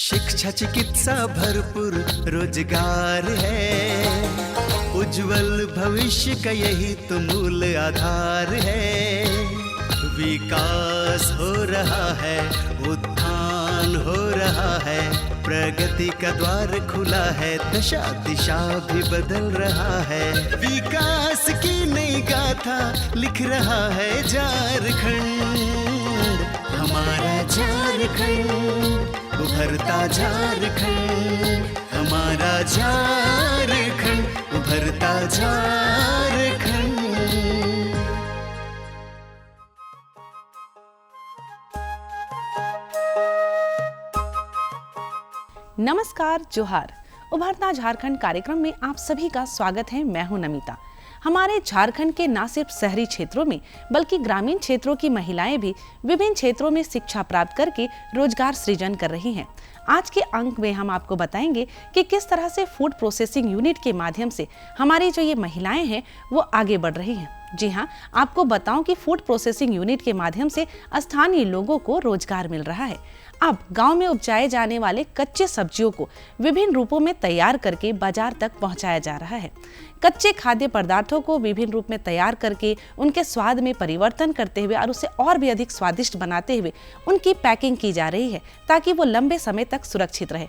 शिक्षा चिकित्सा भरपूर रोजगार है, उज्जवल भविष्य का यही तो मूल आधार है। विकास हो रहा है, उत्थान हो रहा है, प्रगति का द्वार खुला है, दशा दिशा भी बदल रहा है। विकास की नई गाथा लिख रहा है झारखंड, हमारा झारखंड, उभरता झारखंड, हमारा झारखंड, उभरता झारखंड। नमस्कार, जोहार। उभरता झारखंड कार्यक्रम में आप सभी का स्वागत है। मैं हूं नमिता। हमारे झारखंड के न सिर्फ शहरी क्षेत्रों में बल्कि ग्रामीण क्षेत्रों की महिलाएं भी विभिन्न क्षेत्रों में शिक्षा प्राप्त करके रोजगार सृजन कर रही हैं। आज के अंक में हम आपको बताएंगे कि किस तरह से फूड प्रोसेसिंग यूनिट के माध्यम से हमारी जो ये महिलाएं हैं वो आगे बढ़ रही हैं। जी हाँ, आपको बताऊं कि फूड प्रोसेसिंग यूनिट के माध्यम से स्थानीय लोगों को रोजगार मिल रहा है। अब गांव में उपजाए जाने वाले कच्चे सब्जियों को विभिन्न रूपों में तैयार करके बाजार तक पहुंचाया जा रहा है। कच्चे खाद्य पदार्थों को विभिन्न रूप में तैयार करके उनके स्वाद में परिवर्तन करते हुए और उसे और भी अधिक स्वादिष्ट बनाते हुए उनकी पैकिंग की जा रही है ताकि वो लंबे समय तक सुरक्षित रहे।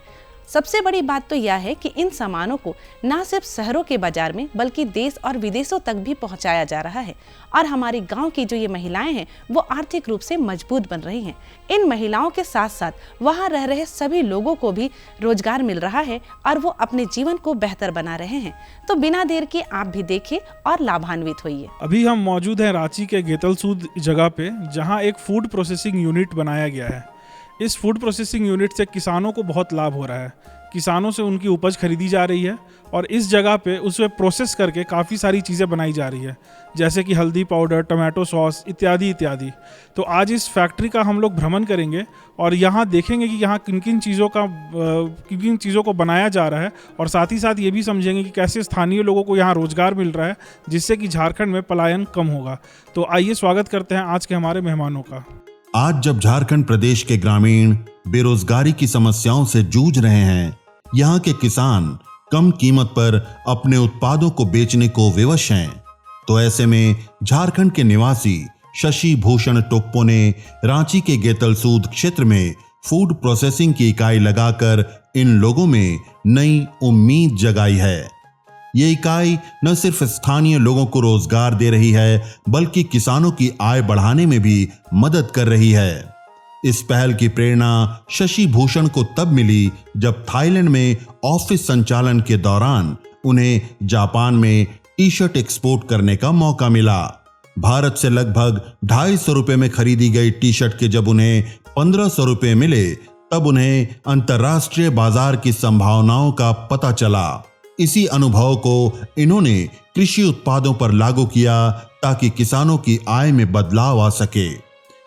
सबसे बड़ी बात तो यह है कि इन सामानों को न सिर्फ शहरों के बाजार में बल्कि देश और विदेशों तक भी पहुंचाया जा रहा है और हमारी गांव की जो ये महिलाएं हैं वो आर्थिक रूप से मजबूत बन रही हैं। इन महिलाओं के साथ साथ वहां रह रहे सभी लोगों को भी रोजगार मिल रहा है और वो अपने जीवन को बेहतर बना रहे हैं। तो बिना देर के आप भी देखें और लाभान्वित होइए। अभी हम मौजूद हैं रांची के गेतलसूद जगह पे, जहां एक फूड प्रोसेसिंग यूनिट बनाया गया है। इस फूड प्रोसेसिंग यूनिट से किसानों को बहुत लाभ हो रहा है। किसानों से उनकी उपज खरीदी जा रही है और इस जगह पे उसे प्रोसेस करके काफ़ी सारी चीज़ें बनाई जा रही है, जैसे कि हल्दी पाउडर, टमाटो सॉस इत्यादि इत्यादि। तो आज इस फैक्ट्री का हम लोग भ्रमण करेंगे और यहाँ देखेंगे कि यहाँ किन किन चीज़ों को बनाया जा रहा है और साथ ही साथ ये भी समझेंगे कि कैसे स्थानीय लोगों को यहाँ रोजगार मिल रहा है, जिससे कि झारखंड में पलायन कम होगा। तो आइए स्वागत करते हैं आज के हमारे मेहमानों का। आज जब झारखंड प्रदेश के ग्रामीण बेरोजगारी की समस्याओं से जूझ रहे हैं, यहाँ के किसान कम कीमत पर अपने उत्पादों को बेचने को विवश हैं, तो ऐसे में झारखंड के निवासी शशि भूषण टोप्पो ने रांची के गेतलसूद क्षेत्र में फूड प्रोसेसिंग की इकाई लगाकर इन लोगों में नई उम्मीद जगाई है। ये इकाई न सिर्फ स्थानीय लोगों को रोजगार दे रही है बल्कि किसानों की आय बढ़ाने में भी मदद कर रही है। इस पहल की प्रेरणा शशि भूषण को तब मिली जब थाईलैंड में ऑफिस संचालन के दौरान उन्हें जापान में टी शर्ट एक्सपोर्ट करने का मौका मिला। भारत से लगभग 250 रुपए में खरीदी गई टी शर्ट के जब उन्हें 1500 रुपए मिले, तब उन्हें अंतर्राष्ट्रीय बाजार की संभावनाओं का पता चला। इसी अनुभव को इन्होंने कृषि उत्पादों पर लागू किया ताकि किसानों की आय में बदलाव आ सके।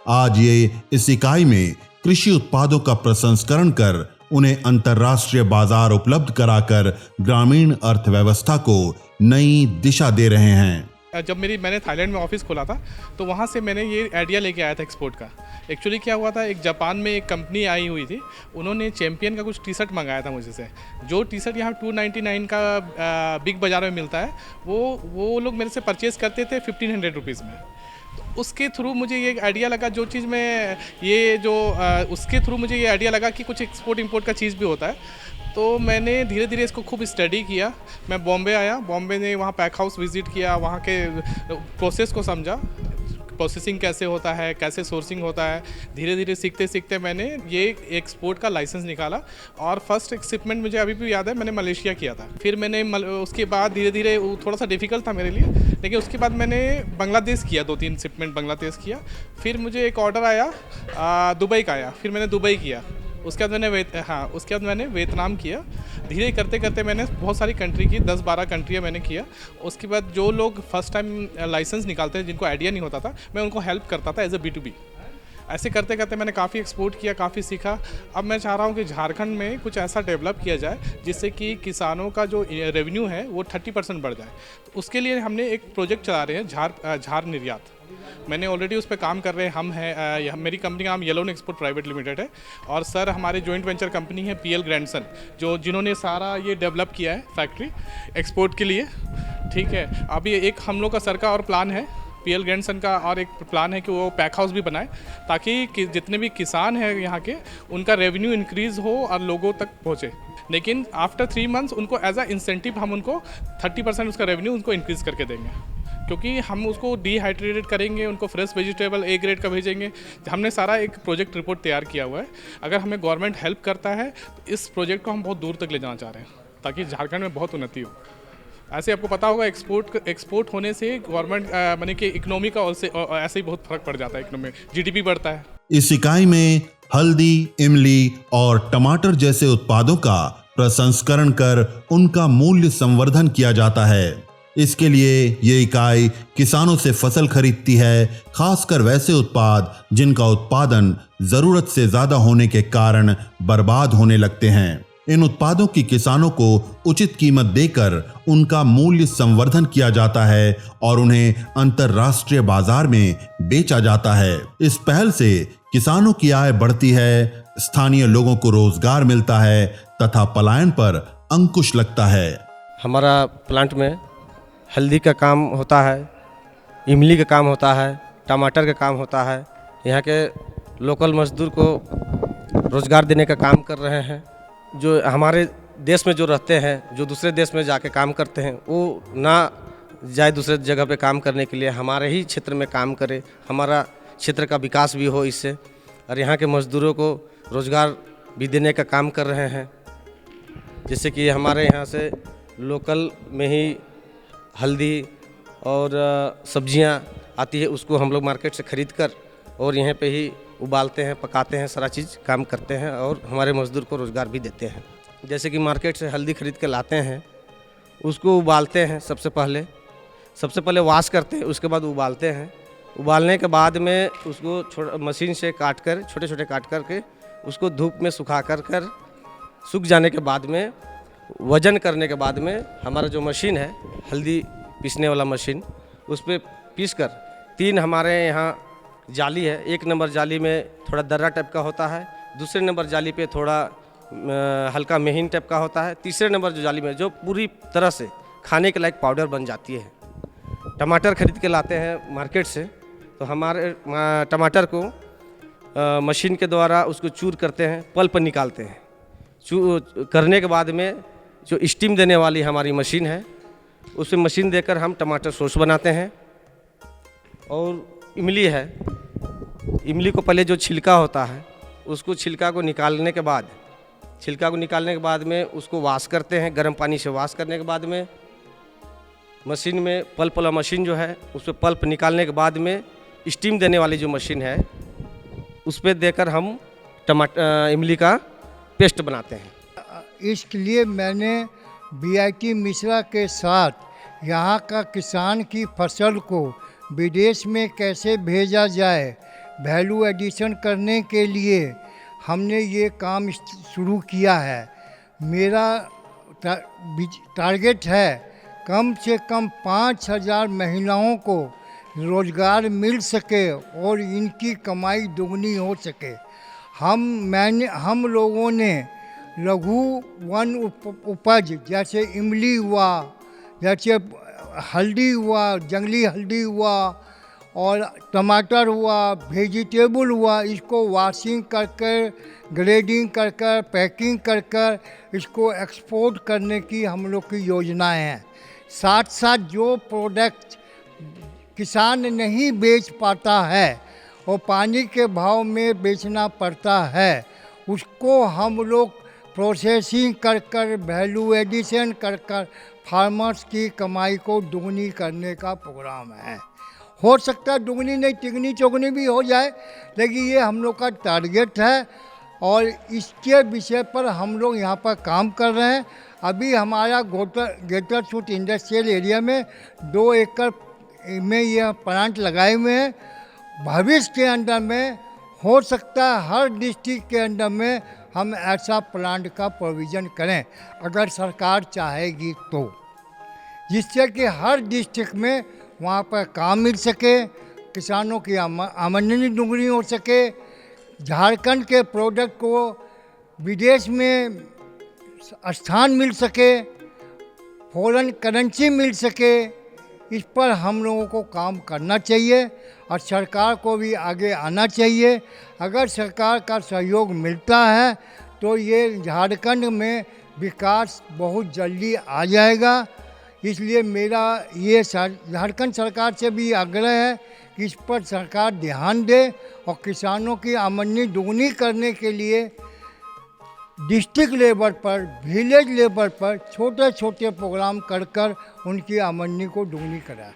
आज ये इस इकाई में कृषि उत्पादों का प्रसंस्करण कर उन्हें अंतर्राष्ट्रीय बाजार उपलब्ध कराकर ग्रामीण अर्थव्यवस्था को नई दिशा दे रहे हैं। जब मैंने थाईलैंड में ऑफिस खोला था तो वहाँ से मैंने ये आइडिया लेके आया था एक्सपोर्ट का। एक्चुअली क्या हुआ था, एक जापान में एक कंपनी आई हुई थी, उन्होंने चैंपियन का कुछ टी शर्ट मंगाया था मुझे से। जो टी शर्ट यहाँ 299 का बिग बाज़ार में मिलता है, वो लोग मेरे से परचेज़ करते थे 1500 रुपीज़ में। तो उसके थ्रू मुझे ये आइडिया लगा, उसके थ्रू मुझे ये आइडिया लगा कि कुछ एक्सपोर्ट इंपोर्ट का चीज़ भी होता है। तो मैंने धीरे धीरे इसको खूब स्टडी किया। मैं बॉम्बे आया, बॉम्बे ने वहाँ पैक हाउस विज़िट किया, वहाँ के प्रोसेस को समझा, प्रोसेसिंग कैसे होता है, कैसे सोर्सिंग होता है। धीरे धीरे सीखते सीखते मैंने ये एक्सपोर्ट का लाइसेंस निकाला और फर्स्ट एक शिपमेंट मुझे अभी भी याद है, मैंने मलेशिया किया था। फिर मैंने उसके बाद धीरे धीरे थोड़ा सा डिफ़िकल्ट था मेरे लिए, लेकिन उसके बाद मैंने बांग्लादेश किया, 2-3 शिपमेंट बांग्लादेश किया। फिर मुझे एक ऑर्डर आया दुबई का आया, फिर मैंने दुबई किया। उसके बाद मैंने वियतनाम किया। धीरे करते करते मैंने बहुत सारी कंट्री की, 10-12 कंट्रियाँ मैंने किया। उसके बाद जो लोग फर्स्ट टाइम लाइसेंस निकालते हैं, जिनको आइडिया नहीं होता था, मैं उनको हेल्प करता था एज ए B2B। ऐसे करते करते मैंने काफ़ी एक्सपोर्ट किया, काफ़ी सीखा। अब मैं चाह रहा हूँ कि झारखंड में कुछ ऐसा डेवलप किया जाए जिससे कि किसानों का जो रेवेन्यू है वो 30% बढ़ जाए। तो उसके लिए हमने एक प्रोजेक्ट चला रहे हैं, झार निर्यात। मैंने ऑलरेडी उस पर काम कर रहे हैं। हम हैं, मेरी कंपनी का नाम येलोन एक्सपोर्ट प्राइवेट लिमिटेड है, और सर हमारे जॉइंट वेंचर कंपनी है PL ग्रैंडसन, जिन्होंने सारा ये डेवलप किया है फैक्ट्री एक्सपोर्ट के लिए। ठीक है, अभी एक हम लोग का सर का और प्लान है, PL ग्रैंडसन का और एक प्लान है कि वो पैक हाउस भी बनाए, ताकि जितने भी किसान हैं यहाँ के उनका रेवेन्यू इंक्रीज़ हो और लोगों तक पहुँचे। लेकिन आफ्टर 3 मंथ्स उनको एज अ इंसेंटिव हम उनको 30% उसका रेवेन्यू उनको इंक्रीज़ करके देंगे, क्योंकि हम उसको डिहाइड्रेटेड करेंगे, उनको फ्रेश वेजिटेबल A ग्रेड का भेजेंगे। हमने सारा एक प्रोजेक्ट रिपोर्ट तैयार किया हुआ है। अगर हमें गवर्नमेंट हेल्प करता है तो इस प्रोजेक्ट को हम बहुत दूर तक ले जाना चाह रहे हैं, ताकि झारखंड में बहुत उन्नति हो। ऐसे आपको पता होगा एक्सपोर्ट होने से गवर्नमेंट माने कि इकोनॉमी का ऐसे ही बहुत फर्क पड़ जाता है, इकोनॉमी GDP बढ़ता है। इस इकाई में हल्दी, इमली और टमाटर जैसे उत्पादों का प्रसंस्करण कर उनका मूल्य संवर्धन किया जाता है। इसके लिए ये इकाई किसानों से फसल खरीदती है, खासकर वैसे उत्पाद जिनका उत्पादन जरूरत से ज्यादा होने के कारण बर्बाद होने लगते हैं। इन उत्पादों की किसानों को उचित कीमत देकर उनका मूल्य संवर्धन किया जाता है और उन्हें अंतर्राष्ट्रीय बाजार में बेचा जाता है। इस पहल से किसानों की आय बढ़ती है, स्थानीय लोगों को रोजगार मिलता है तथा पलायन पर अंकुश लगता है। हमारा प्लांट में हल्दी का काम होता है, इमली का काम होता है, टमाटर का काम होता है। यहाँ के लोकल मजदूर को रोजगार देने का काम कर रहे हैं। जो हमारे देश में जो रहते हैं, जो दूसरे देश में जाके काम करते हैं, वो ना जाए दूसरे जगह पे काम करने के लिए, हमारे ही क्षेत्र में काम करे, हमारा क्षेत्र का विकास भी हो इससे, और यहाँ के मजदूरों को रोजगार भी देने का काम कर रहे हैं। जैसे कि हमारे यहाँ से लोकल में ही हल्दी और सब्जियां आती है, उसको हम लोग मार्केट से ख़रीद कर और यहाँ पे ही उबालते हैं, पकाते हैं, सारा चीज़ काम करते हैं और हमारे मजदूर को रोज़गार भी देते हैं। जैसे कि मार्केट से हल्दी खरीद के लाते हैं, उसको उबालते हैं। सबसे पहले वॉश करते हैं, उसके बाद उबालते हैं। उबालने के बाद में उसको मशीन से छोटे छोटे काट करके उसको धूप में सुखा कर सूख जाने के बाद में वजन करने के बाद में हमारा जो मशीन है, हल्दी पीसने वाला मशीन, उस पर पीस कर 3 हमारे यहाँ जाली है। 1 नंबर जाली में थोड़ा दर्रा टाइप का होता है, दूसरे नंबर जाली पे थोड़ा हल्का महीन टाइप का होता है, तीसरे नंबर जो जाली में जो पूरी तरह से खाने के लायक पाउडर बन जाती है। टमाटर खरीद के लाते हैं मार्केट से, तो हमारे टमाटर को मशीन के द्वारा उसको चूर करते हैं, पल्प निकालते हैं। करने के बाद में जो स्टीम देने वाली हमारी मशीन है, उस मशीन देकर हम टमाटर सॉस बनाते हैं। और इमली है, इमली को पहले जो छिलका होता है, उसको छिलका को निकालने के बाद में उसको वॉश करते हैं। गर्म पानी से वॉश करने के बाद में मशीन में पल्प वाला मशीन जो है, उस पर पल्प निकालने के बाद में स्टीम देने वाली जो मशीन है, उस पर देकर हम इमली का पेस्ट बनाते हैं। इसके लिए मैंने BIT मिश्रा के साथ यहाँ का किसान की फसल को विदेश में कैसे भेजा जाए, वैल्यू एडिशन करने के लिए हमने ये काम शुरू किया है। मेरा टारगेट है कम से कम 5000 महिलाओं को रोज़गार मिल सके और इनकी कमाई दोगुनी हो सके। हम लोगों ने लघु वन उपज जैसे इमली हुआ, जैसे हल्दी हुआ, जंगली हल्दी हुआ और टमाटर हुआ, वेजिटेबल हुआ, इसको वॉशिंग कर कर, ग्रेडिंग कर कर, पैकिंग कर कर इसको एक्सपोर्ट करने की हम लोग की योजनाएं हैं। साथ साथ जो प्रोडक्ट किसान नहीं बेच पाता है और पानी के भाव में बेचना पड़ता है, उसको हम लोग प्रोसेसिंग कर कर, वैल्यू एडिशन कर कर फार्मर्स की कमाई को दुगनी करने का प्रोग्राम है। हो सकता है दुगनी नहीं, तिगनी चौगनी भी हो जाए, लेकिन ये हम लोग का टारगेट है और इसके विषय पर हम लोग यहाँ पर काम कर रहे हैं। अभी हमारा ग्रेटर सूट इंडस्ट्रियल एरिया में 2 एकड़ में यह प्लांट लगाए हुए हैं। भविष्य के अंदर में हो सकता है हर डिस्ट्रिक्ट के अंदर में हम ऐसा प्लांट का प्रोविज़न करें अगर सरकार चाहेगी तो, जिससे कि हर डिस्ट्रिक्ट में वहाँ पर काम मिल सके, किसानों की आमदनी दुगनी हो सके, झारखंड के प्रोडक्ट को विदेश में स्थान मिल सके, फॉरेन करेंसी मिल सके। इस पर हम लोगों को काम करना चाहिए और सरकार को भी आगे आना चाहिए। अगर सरकार का सहयोग मिलता है तो ये झारखंड में विकास बहुत जल्दी आ जाएगा। इसलिए मेरा ये झारखंड सरकार से भी आग्रह है कि इस पर सरकार ध्यान दे और किसानों की आमदनी दुगनी करने के लिए डिस्ट्रिक्ट लेवल पर, विलेज लेवल पर छोटे छोटे प्रोग्राम कर उनकी आमदनी को दुगनी कराए।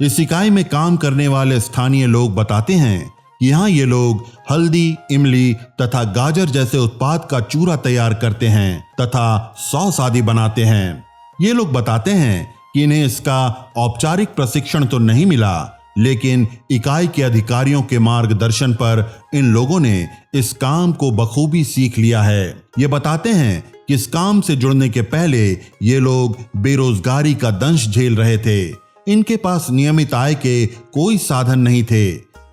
इस इकाई में काम करने वाले स्थानीय लोग बताते हैं कि यहाँ ये लोग हल्दी, इमली तथा गाजर जैसे उत्पाद का चूरा तैयार करते हैं तथा सॉस आदि बनाते हैं। ये लोग बताते हैं कि इन्हें इसका औपचारिक प्रशिक्षण तो नहीं मिला, लेकिन इकाई के अधिकारियों के मार्गदर्शन पर इन लोगों ने इस काम को बखूबी सीख लिया है। ये बताते हैं कि इस काम से जुड़ने के पहले ये लोग बेरोजगारी का दंश झेल रहे थे। इनके पास नियमित आय के कोई साधन नहीं थे।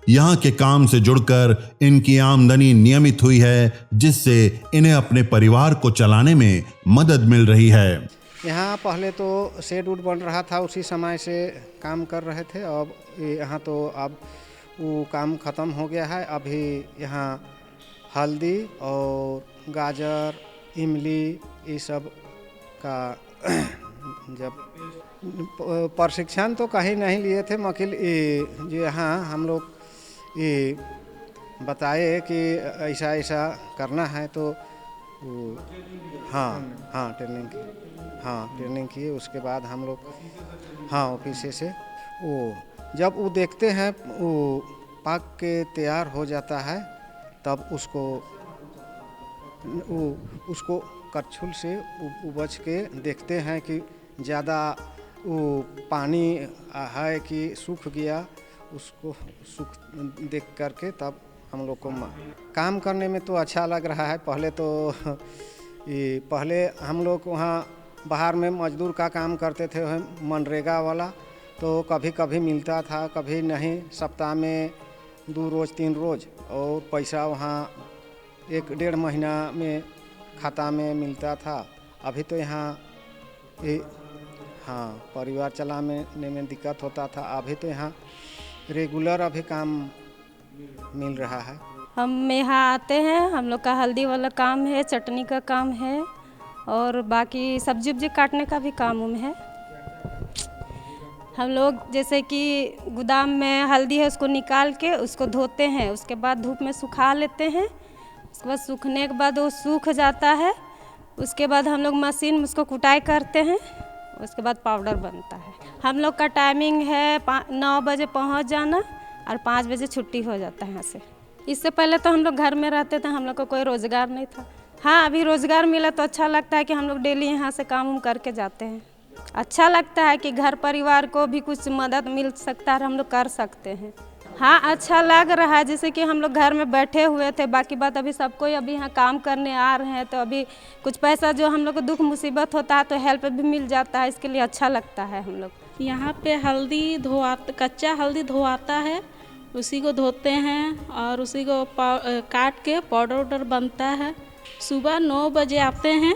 यहाँ के काम से जुड़कर इनकी आमदनी नियमित हुई है, जिससे इन्हें अपने परिवार को चलाने में मदद मिल रही है। यहाँ पहले तो शेड वुड बन रहा था, उसी समय से काम कर रहे थे। अब यहाँ तो अब वो काम ख़त्म हो गया है। अभी यहाँ हल्दी और गाजर, इमली ये सब का जब प्रशिक्षण तो कहीं नहीं लिए थे, मकील जो यहाँ हम लोग ये बताए कि ऐसा ऐसा करना है तो हाँ ट्रेनिंग किए। उसके बाद हम लोग ऑफिस से वो जब वो देखते हैं वो पक के तैयार हो जाता है, तब उसको करछुल से उबच के देखते हैं कि ज़्यादा वो पानी है कि सूख गया, उसको सूख देख करके तब हम लोग को काम करने में तो अच्छा लग रहा है। पहले हम लोग वहाँ बाहर में मजदूर का काम करते थे, मनरेगा वाला, तो कभी कभी मिलता था, कभी नहीं। सप्ताह में 2 रोज़ 3 रोज़ और पैसा वहाँ 1-1.5 महीना में खाता में मिलता था। अभी तो यहाँ परिवार चलाने में दिक्कत होता था। अभी तो यहाँ रेगुलर अभी काम मिल रहा है। हम यहाँ आते हैं, हम लोग का हल्दी वाला काम है, चटनी का काम है और बाकी सब्जी उब्जी काटने का भी काम है। हम लोग जैसे कि गोदाम में हल्दी है, उसको निकाल के उसको धोते हैं, उसके बाद धूप में सुखा लेते हैं। उसके बाद सूखने के बाद वो सूख जाता है। उसके बाद हम लोग मशीन में उसको कुटाई करते हैं, उसके बाद पाउडर बनता है। हम लोग का टाइमिंग है 9 बजे पहुंच जाना और 5 बजे छुट्टी हो जाता है यहाँ से। इससे पहले तो हम लोग घर में रहते थे, हम लोग को कोई रोज़गार नहीं था। हाँ, अभी रोज़गार मिला तो अच्छा लगता है कि हम लोग डेली यहाँ से काम उम करके जाते हैं। अच्छा लगता है कि घर परिवार को भी कुछ मदद मिल सकता है, हम लोग कर सकते हैं। हाँ, अच्छा लग रहा है। जैसे कि हम लोग घर में बैठे हुए थे, बाकी बात अभी सबको अभी यहाँ काम करने आ रहे हैं, तो अभी कुछ पैसा जो हम लोग को दुख मुसीबत होता है तो हेल्प भी मिल जाता है, इसके लिए अच्छा लगता है। हम लोग यहाँ पे हल्दी कच्चा हल्दी धोआता है, उसी को धोते हैं और उसी को काट के पाउडर वाउडर बनता है। सुबह 9 बजे आते हैं,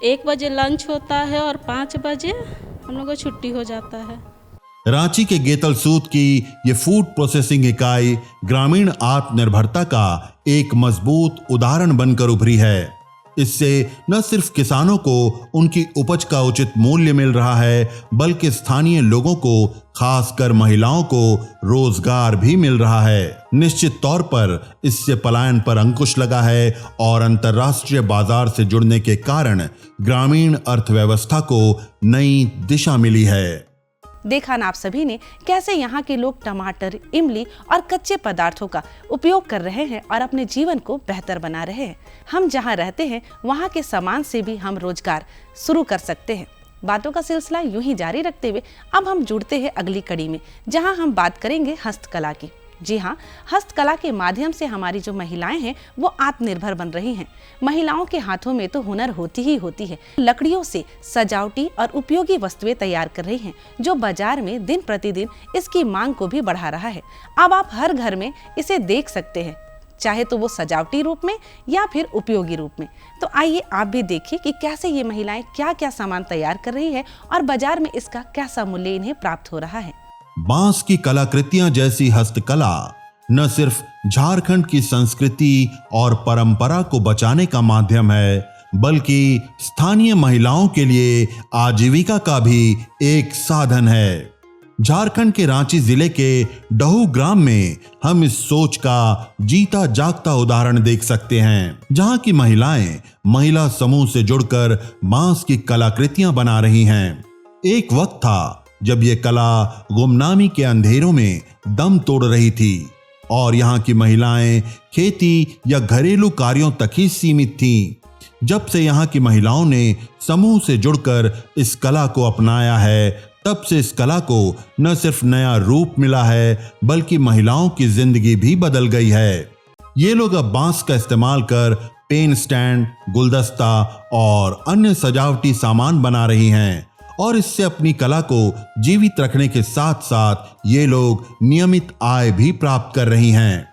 1 बजे लंच होता है और 5 बजे हम लोग को छुट्टी हो जाता है। रांची के गेतलसूद की ये फूड प्रोसेसिंग इकाई ग्रामीण आत्मनिर्भरता का एक मजबूत उदाहरण बनकर उभरी है। इससे न सिर्फ किसानों को उनकी उपज का उचित मूल्य मिल रहा है, बल्कि स्थानीय लोगों को, खासकर महिलाओं को रोजगार भी मिल रहा है। निश्चित तौर पर इससे पलायन पर अंकुश लगा है और अंतर्राष्ट्रीय बाजार से जुड़ने के कारण ग्रामीण अर्थव्यवस्था को नई दिशा मिली है। देखा ना आप सभी ने कैसे यहाँ के लोग टमाटर, इमली और कच्चे पदार्थों का उपयोग कर रहे हैं और अपने जीवन को बेहतर बना रहे हैं। हम जहाँ रहते हैं वहाँ के सामान से भी हम रोजगार शुरू कर सकते हैं। बातों का सिलसिला यूं ही जारी रखते हुए अब हम जुड़ते हैं अगली कड़ी में, जहाँ हम बात करेंगे हस्तकला की। जी हाँ, हस्तकला के माध्यम से हमारी जो महिलाएं हैं वो आत्मनिर्भर बन रही हैं। महिलाओं के हाथों में तो हुनर होती ही होती है। लकड़ियों से सजावटी और उपयोगी वस्तुएं तैयार कर रही हैं, जो बाजार में दिन प्रतिदिन इसकी मांग को भी बढ़ा रहा है। अब आप हर घर में इसे देख सकते हैं, चाहे तो वो सजावटी रूप में या फिर उपयोगी रूप में। तो आइए आप भी देखिए कि कैसे ये महिलाएं क्या क्या सामान तैयार कर रही है और बाजार में इसका कैसा मूल्य इन्हें प्राप्त हो रहा है। बांस की कलाकृतियां जैसी हस्तकला न सिर्फ झारखंड की संस्कृति और परंपरा को बचाने का माध्यम है, बल्कि स्थानीय महिलाओं के लिए आजीविका का भी एक साधन है। झारखंड के रांची जिले के डहू ग्राम में हम इस सोच का जीता जागता उदाहरण देख सकते हैं, जहां की महिलाएं महिला समूह से जुड़कर बांस की कलाकृतियां बना रही हैं। एक वक्त था जब ये कला गुमनामी के अंधेरों में दम तोड़ रही थी और यहाँ की महिलाएं खेती या घरेलू कार्यों तक ही सीमित थीं। जब से यहाँ की महिलाओं ने समूह से जुड़कर इस कला को अपनाया है, तब से इस कला को न सिर्फ नया रूप मिला है, बल्कि महिलाओं की जिंदगी भी बदल गई है। ये लोग अब बांस का इस्तेमाल कर पेन स्टैंड, गुलदस्ता और अन्य सजावटी सामान बना रही हैं और इससे अपनी कला को जीवित रखने के साथ साथ ये लोग नियमित आय भी प्राप्त कर रही हैं।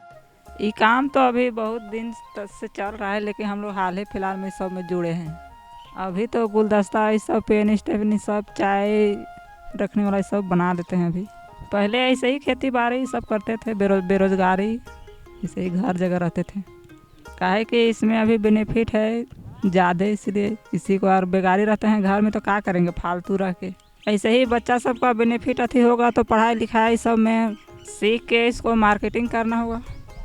ये काम तो अभी बहुत दिन से चल रहा है, लेकिन हम लोग हाल ही फिलहाल में सब में जुड़े हैं। अभी तो गुलदस्ता ये सब, पेन स्टेपनी सब, चाय रखने वाला सब बना देते हैं। अभी पहले ऐसे ही खेती बाड़ी सब करते थे, बेरोजगारी ऐसे ही घर जगह रहते थे। काहे कि इसमें अभी बेनिफिट है ज़्यादा, इसलिए इसी को और बेगारी रहते हैं घर में तो क्या करेंगे फालतू रह के। ऐसे ही बच्चा सबका बेनिफिट अथी होगा तो पढ़ाई लिखाई सब में सीख के इसको मार्केटिंग करना होगा।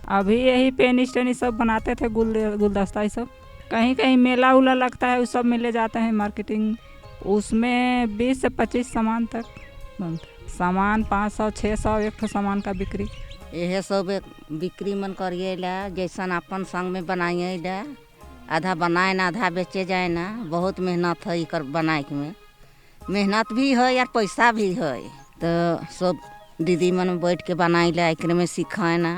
अभी यही पेन स्टैंड सब बनाते थे, गुलदस्ता ये सब। कहीं कहीं मेला उला लगता है, उस सब में ले जाते हैं मार्केटिंग। उसमें 20 से 25 सामान तक बनता। सामान 500 600 एक ठो सामान का बिक्री। यह सब बिक्री मन करिए ला, जैसन अपन संग में बनाइए ला। आधा बनाए ना आधा बेचे जाए ना। बहुत मेहनत है इकर बनाए में, मेहनत भी है यार पैसा भी है। तो सब दीदी मन में बैठ के बनाई ला, एकरे में सीखे ना।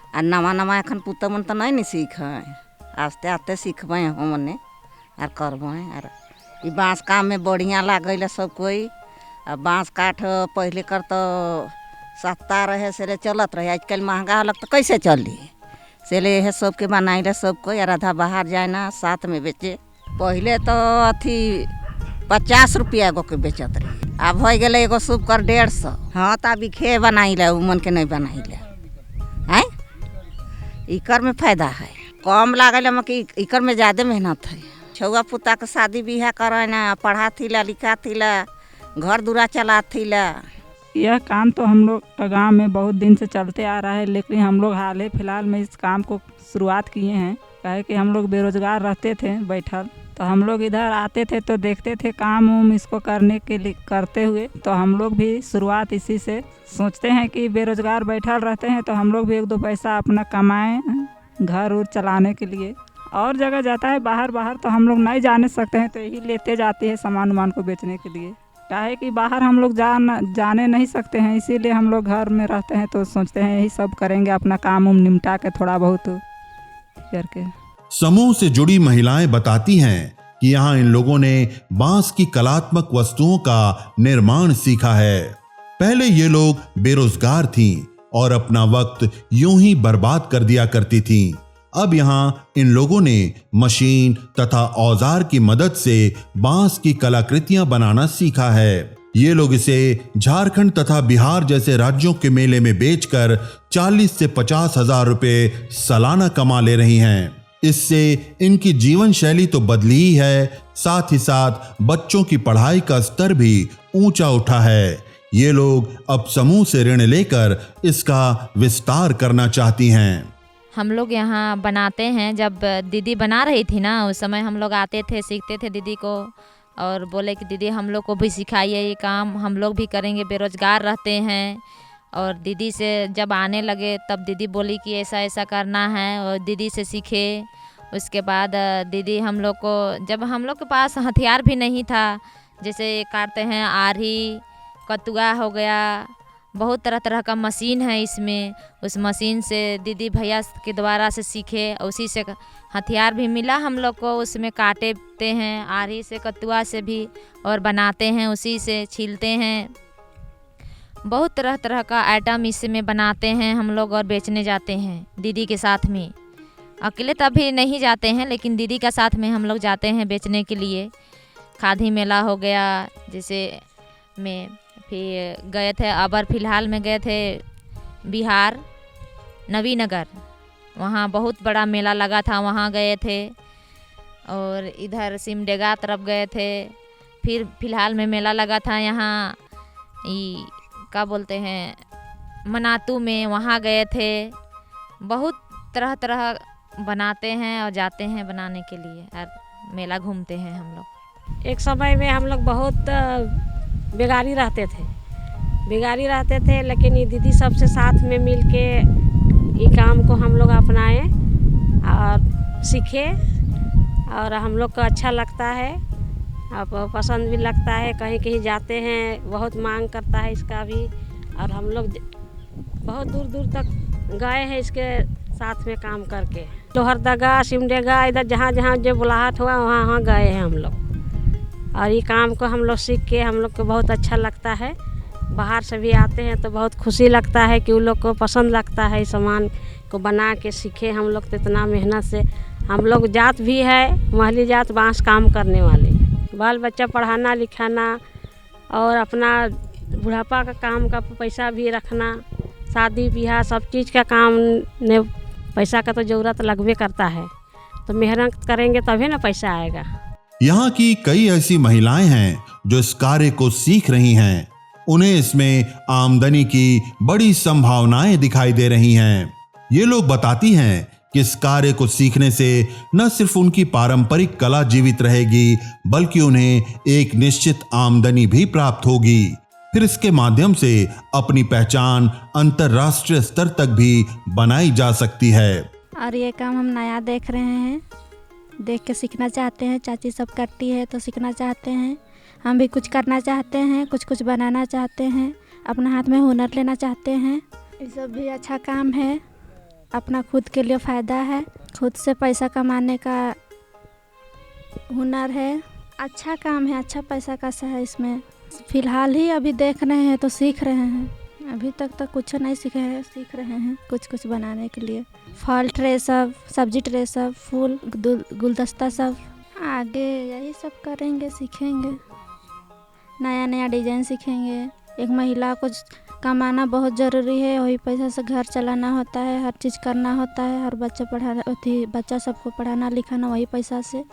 और नवा नवा एखन पुतः मन तो नहीं न सीखे, आस्ते आस्ते सीखबे हमने और करबे। और ये बाँस काम में बढ़िया लागल सब कोई। अब बाँस काठ पहले कर तो सस्ता रहे से चलत रहे, आजकल महंगा होलक तो कैसे चली। से ले यह सबके बनाई ला सब कोई। और आधा बाहर जाए ना साथ में बेचे। पहले तो अथी 50 रुपया एगो के बेचत रही, अब हो गए एगो सूप कर 150। हाँ तो अभी खे बनाई ला, उमन के नहीं बनाई ला है। इकर में फायदा है, कम लागल कि इकर में ज़्यादा मेहनत है। छुआ पुता के शादी ब्याह करे ना, पढ़ा थी ला, लिखा थी ला, घर दूरा चला थी ला। यह काम तो हम लोग गांव में बहुत दिन से चलते आ रहा है, लेकिन हम लोग हाल ही फिलहाल में इस काम को शुरुआत किए हैं। काहे कि हम लोग बेरोजगार रहते थे बैठल, तो हम लोग इधर आते थे तो देखते थे काम उम इसको करने के लिए करते हुए। तो हम लोग भी शुरुआत इसी से सोचते हैं कि बेरोजगार बैठल रहते हैं तो हम लोग भी 1-2 पैसा अपना कमाएं घर उर चलाने के लिए। और जगह जाता है बाहर तो हम लोग नहीं जाने सकते हैं, तो यही लेते जाते हैं सामान वामान को बेचने के लिए। काहे कि बाहर हम लोग जाने नहीं सकते हैं, इसीलिए हम लोग घर में रहते हैं। तो सोचते हैं यही सब करेंगे, अपना काम उम निपटा के थोड़ा बहुत करके। समूह से जुड़ी महिलाएं बताती हैं कि यहाँ इन लोगों ने बांस की कलात्मक वस्तुओं का निर्माण सीखा है। पहले ये लोग बेरोजगार थीं और अपना वक्त यूं ही बर्बाद कर दिया करती थीं। अब यहाँ इन लोगों ने मशीन तथा औजार की मदद से बांस की कलाकृतियां बनाना सीखा है। ये लोग इसे झारखंड तथा बिहार जैसे राज्यों के मेले में बेचकर 40 से 50 हजार रुपए सालाना कमा ले रही हैं। इससे इनकी जीवन शैली तो बदली ही है, साथ ही साथ बच्चों की पढ़ाई का स्तर भी ऊंचा उठा है। ये लोग अब समूह से ऋण लेकर इसका विस्तार करना चाहती हैं। हम लोग यहाँ बनाते हैं। जब दीदी बना रही थी ना, उस समय हम लोग आते थे, सीखते थे दीदी को, और बोले कि दीदी हम लोग को भी सिखाइए ये काम, हम लोग भी करेंगे, बेरोजगार रहते हैं। और दीदी से जब आने लगे तब दीदी बोली कि ऐसा ऐसा करना है, और दीदी से सीखे। उसके बाद दीदी हम लोग को, जब हम लोग के पास हथियार भी नहीं था, जैसे काटते हैं आरी, कतुआ हो गया, बहुत तरह तरह का मशीन है इसमें। उस मशीन से दीदी भैया के द्वारा से सीखे, उसी से हथियार भी मिला हम लोग को, उसमें काटते हैं आरी से, कतुआ से भी, और बनाते हैं उसी से, छीलते हैं। बहुत तरह तरह का आइटम इसमें बनाते हैं हम लोग और बेचने जाते हैं दीदी के साथ में। अकेले तभी नहीं जाते हैं, लेकिन दीदी का साथ में हम लोग जाते हैं बेचने के लिए। खादी मेला हो गया जैसे में, फिर गए थे अबर फिलहाल में गए थे बिहार नवीनगर, वहाँ बहुत बड़ा मेला लगा था, वहाँ गए थे। और इधर सिमडेगा तरफ गए थे। फिर फिलहाल में मेला लगा था यहाँ क्या बोलते हैं मनातू में, वहाँ गए थे। बहुत तरह तरह बनाते हैं और जाते हैं बनाने के लिए, और मेला घूमते हैं हम लोग। एक समय में हम लोग बहुत बेगारी रहते थे, लेकिन ये दीदी सबसे साथ में मिल के ये काम को हम लोग अपनाए और सीखे, और हम लोग को अच्छा लगता है, अब पसंद भी लगता है। कहीं कहीं जाते हैं, बहुत मांग करता है इसका भी, और हम लोग बहुत दूर दूर तक गए हैं इसके साथ में काम करके। लोहरदगा, सिमडेगा, इधर जहाँ जहाँ जो बुलाहट हुआ वहाँ वहाँ गए हैं हम लोग। और ये काम को हम लोग सीख के हम लोग को बहुत अच्छा लगता है। बाहर से भी आते हैं तो बहुत खुशी लगता है कि उन लोग को पसंद लगता है इस सामान को बना के सीखे हम लोग। तो इतना मेहनत से हम लोग जात भी है महली जात, बांस काम करने वाले, बाल बच्चा पढ़ाना लिखाना और अपना बुढ़ापा का काम का पैसा भी रखना, शादी ब्याह सब चीज़ का काम ने पैसा का तो ज़रूरत लगबे करता है। तो मेहनत करेंगे तभी ना पैसा आएगा। यहाँ की कई ऐसी महिलाएं हैं जो इस कार्य को सीख रही हैं। उन्हें इसमें आमदनी की बड़ी संभावनाएं दिखाई दे रही हैं। ये लोग बताती हैं कि इस कार्य को सीखने से न सिर्फ उनकी पारंपरिक कला जीवित रहेगी, बल्कि उन्हें एक निश्चित आमदनी भी प्राप्त होगी। फिर इसके माध्यम से अपनी पहचान अंतर्राष्ट्रीय स्तर तक भी बनाई जा सकती है। और ये काम हम नया देख रहे हैं, देख के सीखना चाहते हैं। चाची सब करती है तो सीखना चाहते हैं, हम भी कुछ करना चाहते हैं, कुछ बनाना चाहते हैं, अपना हाथ में हुनर लेना चाहते हैं। ये सब भी अच्छा काम है, अपना खुद के लिए फ़ायदा है, खुद से पैसा कमाने का हुनर है, अच्छा काम है, अच्छा पैसा का है इसमें। फ़िलहाल ही अभी देख रहे हैं तो सीख रहे हैं, अभी तक तो कुछ नहीं सीखे हैं, सीख रहे हैं कुछ बनाने के लिए। फल ट्रे सब, सब्जी ट्रे सब, फूल गुलदस्ता सब, आगे यही सब करेंगे, सीखेंगे, नया नया डिज़ाइन सीखेंगे। एक महिला को कमाना बहुत ज़रूरी है, वही पैसा से घर चलाना होता है, हर चीज़ करना होता है, हर बच्चा सबको पढ़ाना लिखाना वही पैसा से,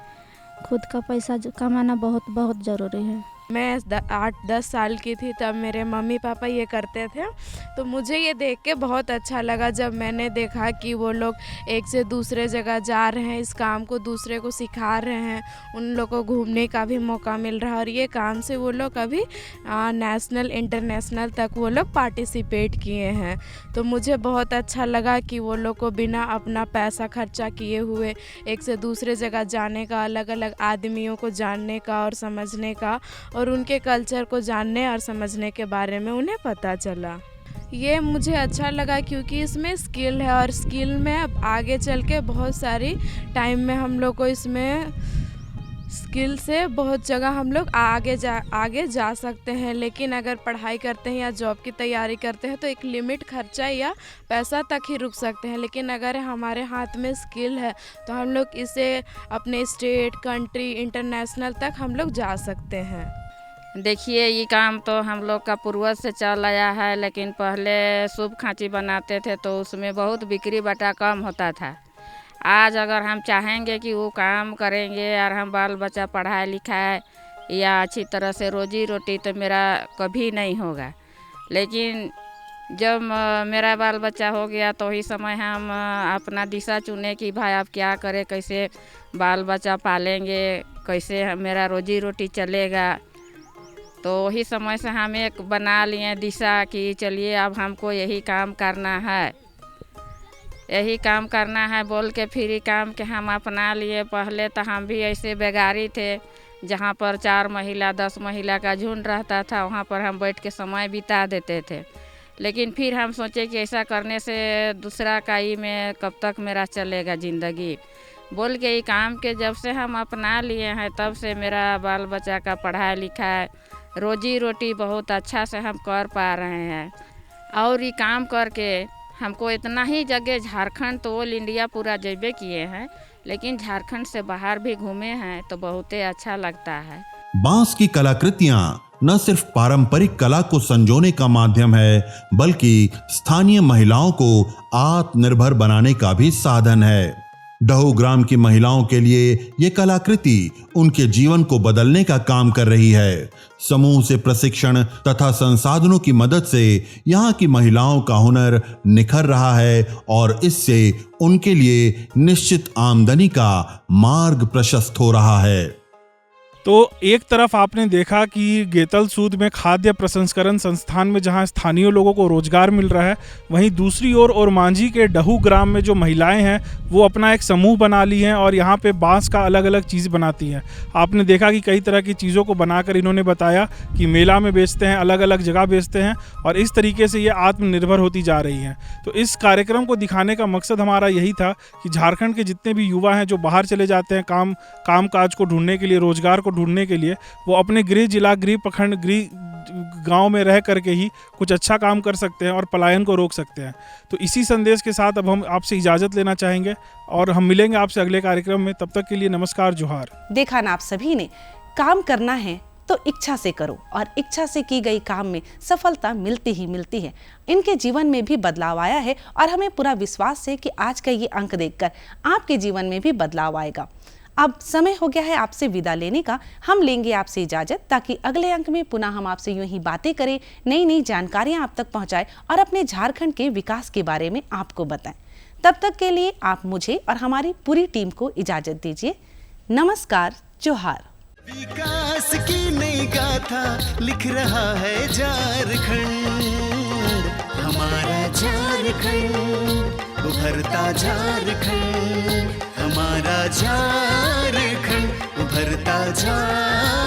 खुद का पैसा कमाना बहुत बहुत ज़रूरी है। मैं 8-10 साल की थी तब मेरे मम्मी पापा ये करते थे, तो मुझे ये देख के बहुत अच्छा लगा जब मैंने देखा कि वो लोग एक से दूसरे जगह जा रहे हैं, इस काम को दूसरे को सिखा रहे हैं, उन लोग को घूमने का भी मौका मिल रहा है, और ये काम से वो लोग अभी नेशनल इंटरनेशनल तक वो लोग पार्टिसिपेट किए हैं। तो मुझे बहुत अच्छा लगा कि वो लोग को बिना अपना पैसा खर्चा किए हुए एक से दूसरे जगह जाने का, अलग अलग आदमियों को जानने का और समझने का, और उनके कल्चर को जानने और समझने के बारे में उन्हें पता चला। ये मुझे अच्छा लगा क्योंकि इसमें स्किल है, और स्किल में अब आगे चल के बहुत सारी टाइम में हम लोग को इसमें स्किल से बहुत जगह हम लोग आगे जा सकते हैं। लेकिन अगर पढ़ाई करते हैं या जॉब की तैयारी करते हैं तो एक लिमिट खर्चा या पैसा तक ही रुक सकते हैं। लेकिन अगर हमारे हाथ में स्किल है तो हम लोग इसे अपने स्टेट, कंट्री, इंटरनेशनल तक हम लोग जा सकते हैं। देखिए, ये काम तो हम लोग का पूर्वज से चल आया है, लेकिन पहले सूप खांची बनाते थे तो उसमें बहुत बिक्री बटा कम होता था। आज अगर हम चाहेंगे कि वो काम करेंगे और हम बाल बच्चा पढ़ाए लिखाए या अच्छी तरह से रोजी रोटी, तो मेरा कभी नहीं होगा। लेकिन जब मेरा बाल बच्चा हो गया तो ही समय हम अपना दिशा चुने कि भाई आप क्या करें, कैसे बाल बच्चा पालेंगे, कैसे मेरा रोजी रोटी चलेगा। तो वही समय से हम एक बना लिए दिशा कि चलिए अब हमको यही काम करना है, यही काम करना है बोल के फिर ही काम के हम अपना लिए। पहले तो हम भी ऐसे बेगारी थे जहाँ पर 4 महिला 10 महिला का झुंड रहता था, वहाँ पर हम बैठ के समय बिता देते थे। लेकिन फिर हम सोचे कि ऐसा करने से दूसरा काई में कब तक मेरा चलेगा ज़िंदगी, बोल के ये काम के जब से हम अपना लिए हैं तब से मेरा बाल बच्चा का पढ़ाई लिखाई रोजी रोटी बहुत अच्छा से हम कर पा रहे हैं। और ये काम करके हमको इतना ही जगह झारखंड तो ऑल इंडिया पूरा जैबे किए हैं, लेकिन झारखंड से बाहर भी घूमे हैं तो बहुत ही अच्छा लगता है। बांस की कलाकृतियां न सिर्फ पारंपरिक कला को संजोने का माध्यम है, बल्कि स्थानीय महिलाओं को आत्मनिर्भर बनाने का भी साधन है। डहू ग्राम की महिलाओं के लिए ये कलाकृति उनके जीवन को बदलने का काम कर रही है। समूह से प्रशिक्षण तथा संसाधनों की मदद से यहाँ की महिलाओं का हुनर निखर रहा है और इससे उनके लिए निश्चित आमदनी का मार्ग प्रशस्त हो रहा है। तो एक तरफ आपने देखा कि गेतल सूद में खाद्य प्रसंस्करण संस्थान में जहां स्थानीय लोगों को रोजगार मिल रहा है, वहीं दूसरी ओर और मांझी के डहू ग्राम में जो महिलाएं हैं वो अपना एक समूह बना ली हैं और यहाँ पे बांस का अलग अलग चीज़ बनाती हैं। आपने देखा कि कई तरह की चीज़ों को बनाकर इन्होंने बताया कि मेला में बेचते हैं, अलग अलग जगह बेचते हैं और इस तरीके से ये आत्मनिर्भर होती जा रही हैं। तो इस कार्यक्रम को दिखाने का मकसद हमारा यही था कि झारखंड के जितने भी युवा हैं जो बाहर चले जाते हैं काम काज को ढूंढने के लिए, रोजगार को ढूंढने के लिए, वो अपने गृह जिला, गृह प्रखंड, गृह गांव में रह करके ही कुछ अच्छा काम कर सकते हैं और पलायन को रोक सकते हैं। तो इसी संदेश के साथ अब हम आपसे इजाज़त लेना चाहेंगे और हम मिलेंगे आपसे अगले कार्यक्रम में। तब तक के लिए नमस्कार, जोहार। देखा ना आप सभी ने, काम करना है तो इच्छा से करो और इच्छा से की गई काम में सफलता मिलती ही मिलती है। इनके जीवन में भी बदलाव आया है और हमें पूरा विश्वास है कि आज का ये अंक देखकर आपके जीवन में भी बदलाव आएगा। अब समय हो गया है आपसे विदा लेने का। हम लेंगे आपसे इजाजत ताकि अगले अंक में पुनः हम आपसे यूं ही बातें करें, नई नई जानकारियां आप तक पहुंचाएं और अपने झारखंड के विकास के बारे में आपको बताएं। तब तक के लिए आप मुझे और हमारी पूरी टीम को इजाजत दीजिए। नमस्कार, जोहार। विकास की नई गाथा लिख रहा है झारखंड, हमारा झारखंड, उभरता झारखंड, हमारा झारखंड, उभरता झारखंड।